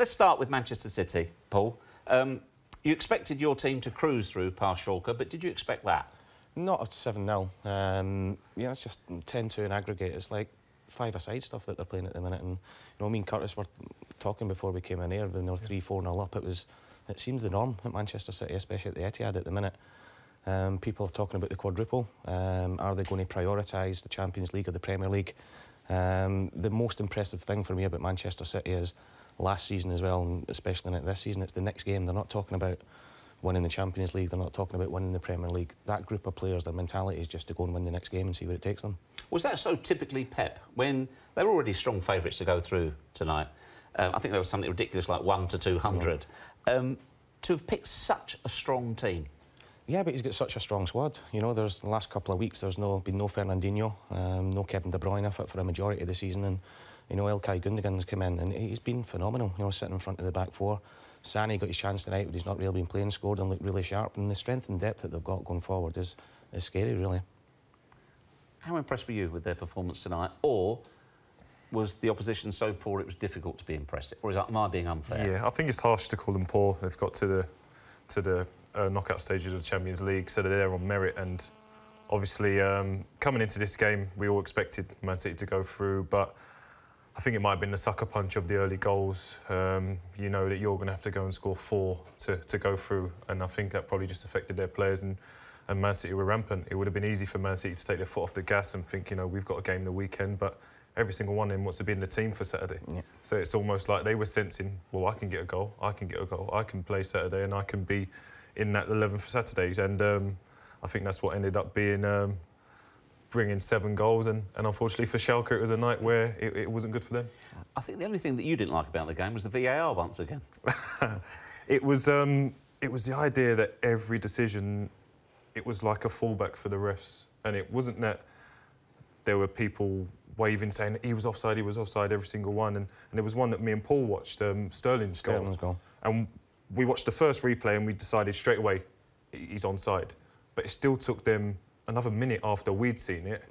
Let's start with Manchester City, Paul. You expected your team to cruise through past Schalke, but did you expect that? Not a 7-0. Yeah, it's just 10-2 in aggregate. It's like five-a-side stuff that they're playing at the minute. And you know, me and Curtis were talking before we came in here. When they were 3-4-0 up, it seems the norm at Manchester City, especially at the Etihad at the minute. People are talking about the quadruple. Are they going to prioritise the Champions League or the Premier League? The most impressive thing for me about Manchester City is last season as well, and especially in this season, it's the next game. They're not talking about winning the Champions League, they're not talking about winning the Premier League. That group of players, their mentality is just to go and win the next game and see where it takes them. Was that so typically Pep, when they were already strong favourites to go through tonight? I think there was something ridiculous like 1 to 200. To have picked such a strong team. Yeah, but he's got such a strong squad. You know, there's the last couple of weeks, there's been no Fernandinho, no Kevin De Bruyne fit for a majority of the season, and you know, Ilkay Gundogan's come in and he's been phenomenal. You know, sitting in front of the back four. Sané got his chance tonight, but he's not really been playing, scored and looked really sharp. And the strength and depth that they've got going forward is scary, really. How impressed were you with their performance tonight, or was the opposition so poor it was difficult to be impressed? Or am I being unfair? Yeah, I think it's harsh to call them poor. They've got to the knockout stages of the Champions League, so they're there on merit. And obviously, coming into this game, we all expected Man City to go through, but I think it might have been the sucker punch of the early goals. You know that you're going to have to go and score 4 to go through, and I think that probably just affected their players, and Man City were rampant. It would have been easy for Man City to take their foot off the gas and think, you know, we've got a game the weekend, but every single one of them wants to be in the team for Saturday. Yeah. So it's almost like they were sensing, well, I can get a goal, I can get a goal, I can play Saturday, and I can be in that 11 for Saturdays. And I think that's what ended up being bringing 7 goals, and unfortunately for Schalke it was a night where it wasn't good for them. I think the only thing that you didn't like about the game was the VAR once again. It was the idea that every decision, it was like a fallback for the refs, and it wasn't that there were people waving saying he was offside every single one, and there was one that me and Paul watched, Sterling's goal. And we watched the first replay and we decided straight away he's onside, but it still took them another minute after we'd seen it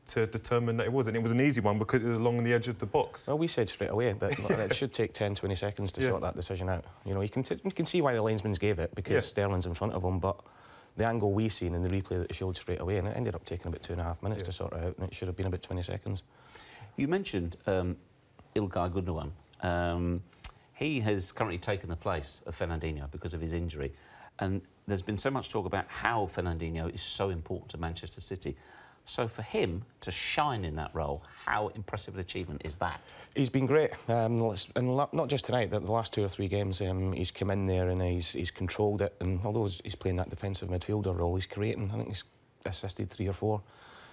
to determine that it wasn't. It was an easy one because it was along the edge of the box. Well, we said straight away that it should take 10-20 seconds to sort that decision out. You know, you can see why the linesman gave it, because Sterling's in front of him, but the angle we seen in the replay that it showed straight away, and it ended up taking about 2.5 minutes to sort it out, and it should have been about 20 seconds. You mentioned Ilkay Gundogan. He has currently taken the place of Fernandinho because of his injury, and there's been so much talk about how Fernandinho is so important to Manchester City. So for him to shine in that role, how impressive an achievement is that? He's been great, and not just tonight. The last 2 or 3 games, he's come in there and he's controlled it. And although he's playing that defensive midfielder role, he's creating. I think he's assisted 3 or 4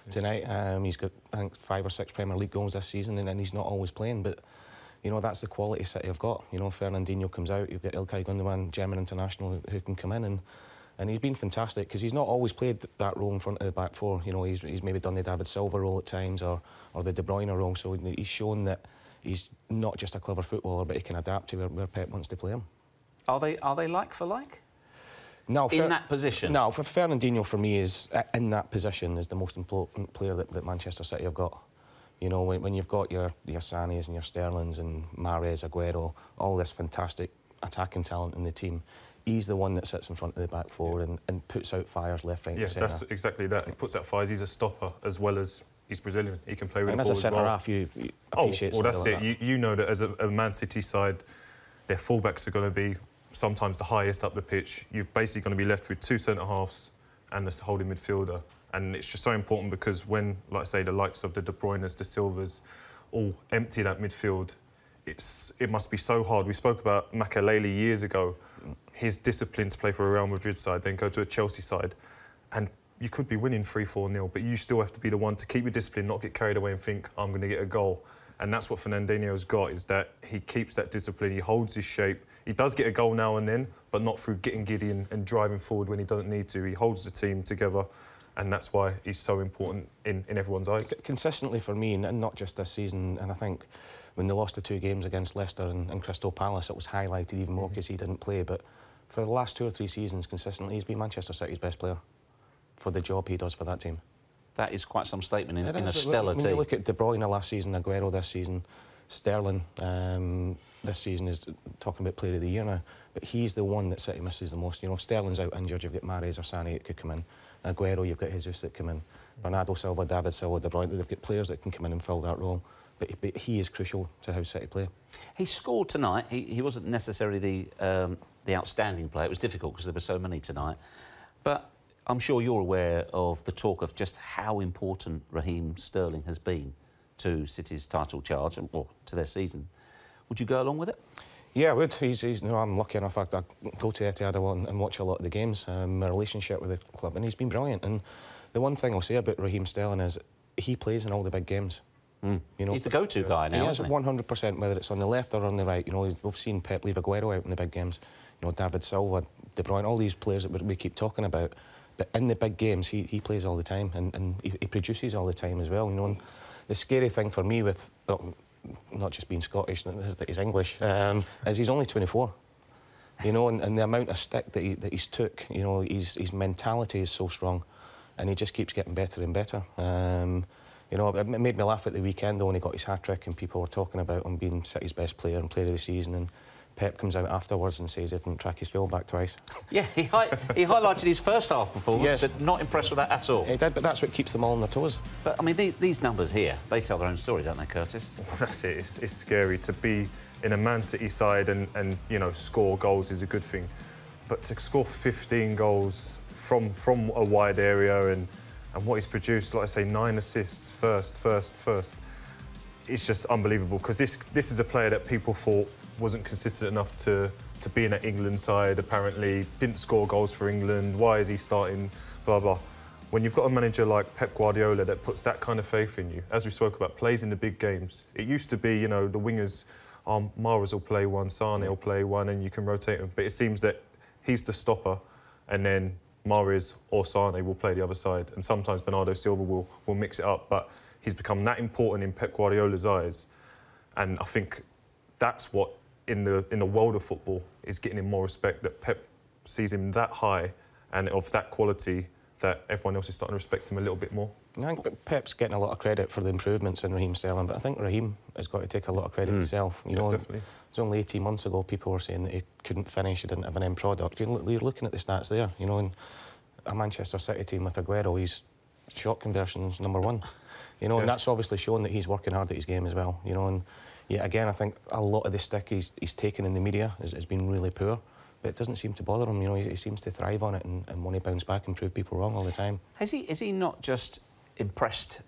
tonight. He's got, I think, 5 or 6 Premier League goals this season, and he's not always playing, but you know, that's the quality City have got. You know, Fernandinho comes out, you've got Ilkay Gundogan, German international, who can come in, and he's been fantastic, because he's not always played that role in front of the back four. You know, he's maybe done the David Silva role at times, or the De Bruyne role, so he's shown that he's not just a clever footballer, but he can adapt to where Pep wants to play him. Are they like for like? No, in that position? No, for Fernandinho, for me, is in that position is the most important player that Manchester City have got. You know, when you've got your Sanés and your Sterlings and Mahrez, Aguero, all this fantastic attacking talent in the team, he's the one that sits in front of the back four and puts out fires left, right and centre. Yeah, that's exactly that. He puts out fires. He's a stopper as well as he's Brazilian. He can play with the ball as a centre-half, you appreciate well, that's like it. You know that as a Man City side, their fullbacks are going to be sometimes the highest up the pitch. You're basically going to be left with 2 centre-halves and a holding midfielder. And it's just so important because when, like I say, the likes of the De Bruynes, the Silvas, all empty that midfield, it must be so hard. We spoke about Makelele years ago, his discipline to play for a Real Madrid side, then go to a Chelsea side, and you could be winning 3-4-0, but you still have to be the one to keep your discipline, not get carried away and think, I'm going to get a goal. And that's what Fernandinho's got, is that he keeps that discipline, he holds his shape. He does get a goal now and then, but not through getting giddy and driving forward when he doesn't need to. He holds the team together. And that's why he's so important in everyone's eyes. Consistently for me, and not just this season, and I think when they lost the 2 games against Leicester and Crystal Palace, it was highlighted even more because he didn't play. But for the last 2 or 3 seasons, consistently, he's been Manchester City's best player for the job he does for that team. That is quite some statement in a stellar team. When you look at De Bruyne last season, Aguero this season, Sterling this season is talking about Player of the Year now, but he's the one that City misses the most. You know, if Sterling's out injured, you've got Mahrez or Sané that could come in. Aguero, you've got Jesus that come in. Bernardo Silva, David Silva, De Bruyne, they've got players that can come in and fill that role. But he is crucial to how City play. He scored tonight. He wasn't necessarily the outstanding player. It was difficult because there were so many tonight. But I'm sure you're aware of the talk of just how important Raheem Sterling has been to City's title charge, or to their season. Would you go along with it? Yeah, I would. You know, I'm lucky enough. I go to Etihad and watch a lot of the games. My relationship with the club, and he's been brilliant. And the one thing I'll say about Raheem Sterling is he plays in all the big games. You know, he's the go-to guy now, isn't he? 100%, whether it's on the left or on the right. You know, we've seen Pep leave Aguero out in the big games. You know, David Silva, De Bruyne, all these players that we keep talking about. But in the big games, he plays all the time, and he produces all the time as well. You know, and the scary thing for me with not just being Scottish, is that he's English, is he's only 24. You know, and the amount of stick that he's took. You know, his mentality is so strong, and he just keeps getting better and better. You know, it made me laugh at the weekend though when he got his hat-trick and people were talking about him being City's best player and player of the season, and Pep comes out afterwards and says he didn't track his full-back twice. Yeah, he highlighted his first half performance, yes. Said not impressed with that at all. He did, but that's what keeps them all on their toes. But, I mean, these numbers here, they tell their own story, don't they, Curtis? Well, that's it. It's scary. To be in a Man City side and you know, score goals is a good thing. But to score 15 goals from a wide area and what he's produced, like I say, 9 assists first. It's just unbelievable, because this is a player that people thought wasn't consistent enough to be in that England side, apparently. Didn't score goals for England. Why is he starting? Blah, blah. When you've got a manager like Pep Guardiola that puts that kind of faith in you, as we spoke about, plays in the big games. It used to be, you know, the wingers, Mahrez will play one, Sané will play one, and you can rotate them. But it seems that he's the stopper, and then Mahrez or Sané will play the other side, and sometimes Bernardo Silva will mix it up. But he's become that important in Pep Guardiola's eyes, and I think that's what in the world of football is getting him more respect. That Pep sees him that high and of that quality that everyone else is starting to respect him a little bit more. I think Pep's getting a lot of credit for the improvements in Raheem Sterling, but I think Raheem has got to take a lot of credit himself. You know, definitely. It was only 18 months ago people were saying that he couldn't finish, he didn't have an end product. You're looking at the stats there, you know, and a Manchester City team with Aguero, he's shot conversions #1. You know, and that's obviously shown that he's working hard at his game as well. You know, and yeah, again, I think a lot of the stick he's taken in the media has been really poor, but it doesn't seem to bother him. You know, he seems to thrive on it and want to bounce back and prove people wrong all the time. Is he not just impressed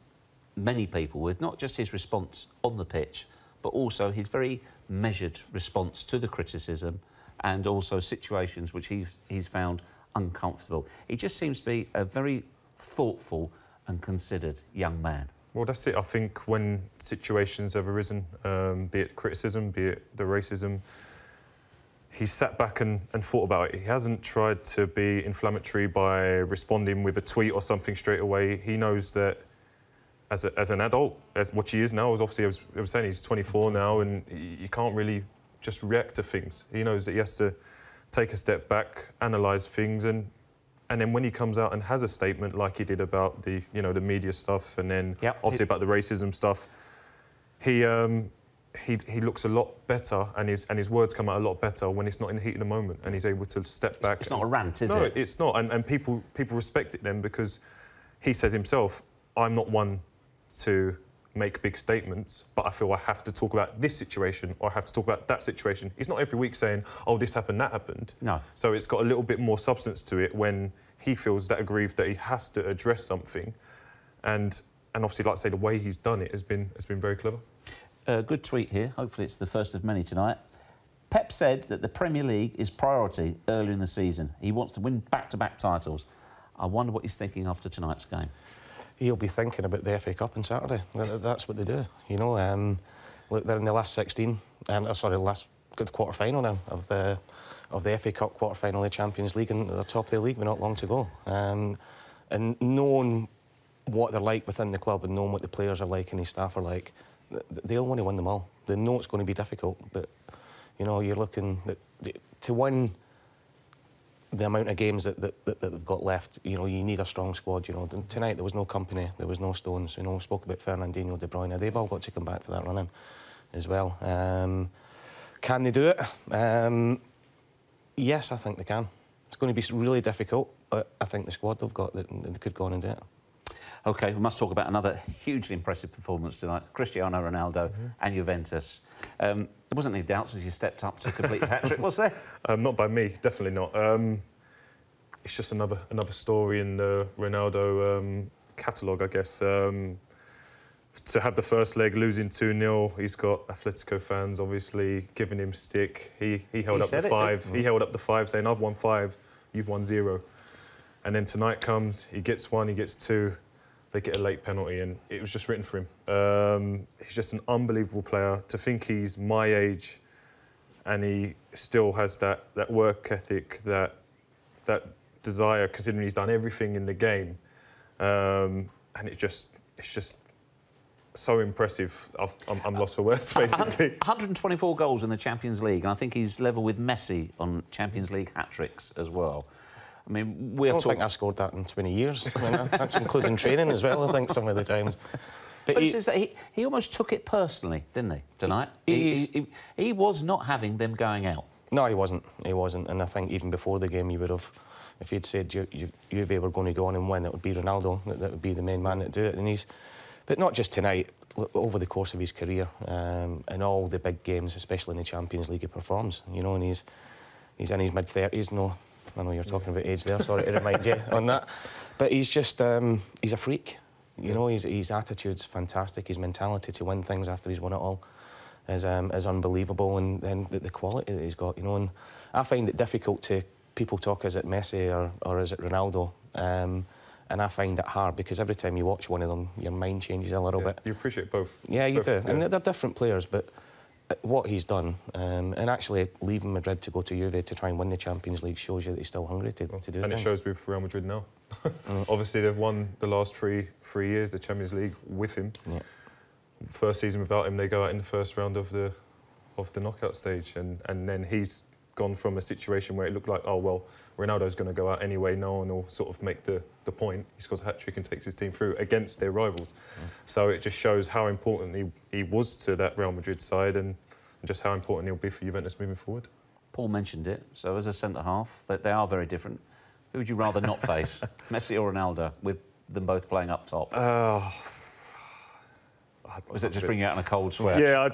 many people with not just his response on the pitch, but also his very measured response to the criticism and also situations which he's found uncomfortable? He just seems to be a very thoughtful and considered young man. Well, that's it. I think when situations have arisen, be it criticism, be it the racism, he's sat back and thought about it. He hasn't tried to be inflammatory by responding with a tweet or something straight away. He knows that as an adult, as what he is now, as obviously I was saying, he's 24 now, and you can't really just react to things. He knows that he has to take a step back, analyse things, and then when he comes out and has a statement like he did about the media stuff, and then obviously about the racism stuff, he looks a lot better, and his words come out a lot better when it's not in the heat of the moment, and he's able to step back. It's not a rant, is it? No, it's not, and people respect it then, because he says himself, I'm not one to make big statements, but I feel I have to talk about this situation or I have to talk about that situation. He's not every week saying, oh, this happened, that happened. No. So it's got a little bit more substance to it when he feels that aggrieved that he has to address something. And obviously, like I say, the way he's done it has been very clever. Good tweet here. Hopefully it's the first of many tonight. Pep said that the Premier League is priority earlier in the season. He wants to win back-to-back titles. I wonder what he's thinking after tonight's game. He'll be thinking about the FA Cup on Saturday. That's what they do, you know. Look, they're in the last 16, last good quarter-final now of the FA Cup quarter-final of the Champions League, and they're top of the league with not long to go. And knowing what they're like within the club and knowing what the players are like and his staff are like, they'll want to win them all. They know it's going to be difficult, but, you know, you're looking to win the amount of games that they've got left. You know, you need a strong squad. You know, and tonight there was no Company, there was no Stones. You know, we spoke about Fernandinho, De Bruyne. They've all got to come back for that run-in. as well. Can they do it? Yes, I think they can. It's going to be really difficult, but I think the squad they've got, they could go on and do it. OK, we must talk about another hugely impressive performance tonight. Cristiano Ronaldo and Juventus. There wasn't any doubts as you stepped up to complete the hat-trick, was there? Not by me, definitely not. It's just another story in the Ronaldo catalogue, I guess. To have the first leg losing 2-0, he's got Atletico fans obviously giving him stick. He held up the 5. He held up the 5, saying, "I've won 5, you've won 0." And then tonight comes, he gets 1, he gets 2. They get a late penalty, and it was just written for him. He's just an unbelievable player. To think he's my age, and he still has that work ethic, that desire, considering he's done everything in the game, and it's just so impressive. I'm lost for words, basically. 124 goals in the Champions League, and I think he's level with Messi on Champions League hat-tricks as well. I mean, I don't think I scored that in 20 years. I mean, that's including training as well, I think, some of the times. But it's just that he almost took it personally, didn't he, tonight? He was not having them going out. No, he wasn't. He wasn't. And I think even before the game, he would have, if he'd said Juve were going to go on and win, it would be Ronaldo that would be the main man to do it. And but not just tonight, over the course of his career, in all the big games, especially in the Champions League, he performs. You know, and he's in his mid-30s. No, I know you're talking about age there. Sorry to remind you on that. But he's just he's a freak. You know, his attitude's fantastic. His mentality to win things after he's won it all is unbelievable, and then the quality that he's got. You know, and I find it difficult to people talk, is it Messi or is it Ronaldo? And I find it hard because every time you watch one of them, your mind changes a little bit. You appreciate both. Yeah, you do. Yeah. And they're different players, but what he's done, and actually leaving Madrid to go to Juve to try and win the Champions League shows you that he's still hungry to do and things. And it shows with Real Madrid now. Obviously, they've won the last three years, the Champions League, with him. Yeah. First season without him, they go out in the first round of the knockout stage, and then he's gone from a situation where it looked like, oh well, Ronaldo's going to go out anyway, no one will sort of make the point. He scores a hat-trick and takes his team through against their rivals. So it just shows how important he was to that Real Madrid side, and just how important he'll be for Juventus moving forward. Paul mentioned it, so as a centre-half, they are very different. Who would you rather not face, Messi or Ronaldo, with them both playing up top? Was it just bring you out in a cold sweat? Yeah,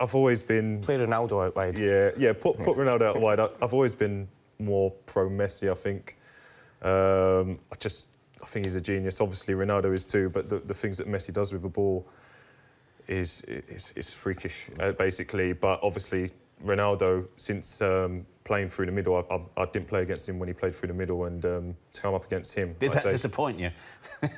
I've always been... Play Ronaldo out wide. Yeah, put Ronaldo out wide. I've always been more pro-Messi, I think. I think he's a genius. Obviously, Ronaldo is too, but the things that Messi does with the ball is freakish, basically. But obviously, Ronaldo, since playing through the middle, I didn't play against him when he played through the middle, and to come up against him... Did that disappoint you?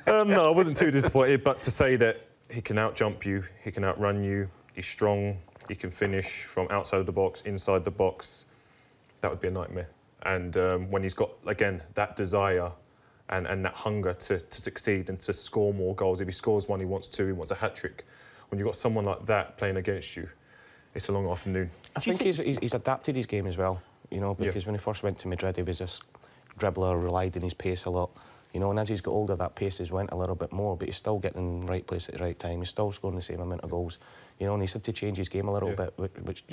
No, I wasn't too disappointed, but to say that he can out-jump you, he can outrun you, he's strong, he can finish from outside of the box, inside the box, that would be a nightmare. And when he's got, again, that desire and that hunger to succeed and to score more goals, if he scores one, he wants two, he wants a hat-trick. When you've got someone like that playing against you, it's a long afternoon. I think he's adapted his game as well, you know, because when he first went to Madrid, he was this dribbler, relied on his pace a lot. You know, and as he's got older, that pace has went a little bit more, but he's still getting in the right place at the right time. He's still scoring the same amount of goals. You know, and he's had to change his game a little bit, which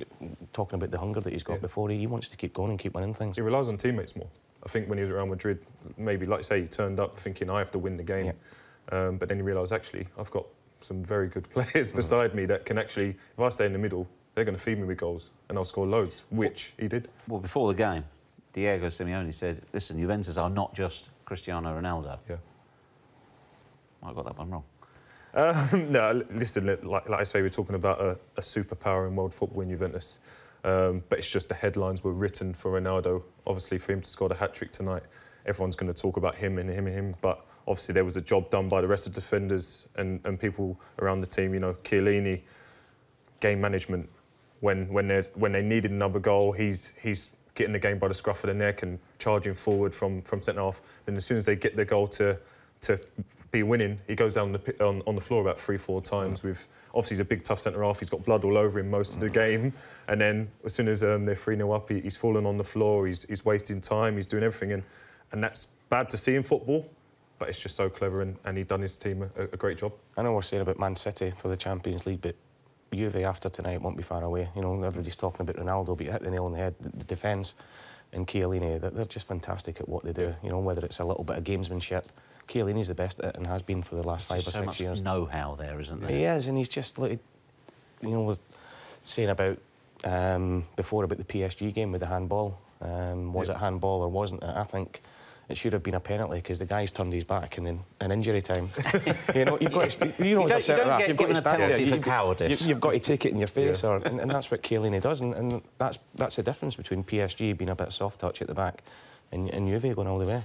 talking about the hunger that he's got before, he wants to keep going and keep winning things. He relies on teammates more. I think when he was at Real Madrid, maybe, like I say, he turned up thinking, I have to win the game. But then he realised, actually, I've got some very good players beside me that can actually, if I stay in the middle, they're going to feed me with goals and I'll score loads, which he did. Well, before the game, Diego Simeone said, listen, Juventus are not just Cristiano Ronaldo. Yeah. I got that one wrong. No, listen, like I say, we're talking about a superpower in world football in Juventus. But it's just the headlines were written for Ronaldo. Obviously, for him to score the hat-trick tonight, everyone's going to talk about him and him and him. But obviously, there was a job done by the rest of the defenders and people around the team. You know, Chiellini, game management. When they needed another goal, he's getting the game by the scruff of the neck and charging forward from centre half. Then as soon as they get the goal to be winning, he goes down on the floor about 3-4 times. With obviously he's a big tough centre half. He's got blood all over him most of the game, and then as soon as they're 3-0 up, he's falling on the floor. He's wasting time. He's doing everything, and that's bad to see in football. But it's just so clever, and he's done his team a great job. I know we're saying about Man City for the Champions League, but Juve after tonight won't be far away. You know, everybody's talking about Ronaldo, but you hit the nail on the head. The defence and Chiellini, they're just fantastic at what they do. You know, whether it's a little bit of gamesmanship, Chiellini's the best at it and has been for the last 5 or 6 years. So much know-how there, isn't there? He is, and he's just like, you know, we're saying about before about the PSG game with the handball. Was it handball or wasn't it? I think it should have been a penalty because the guy's turned his back and then in injury time. You know, you've got to, you know, you don't get given a penalty for cowardice. You've got to take it in your face, and that's what Chiellini does, and that's the difference between PSG being a bit soft touch at the back and Juve going all the way.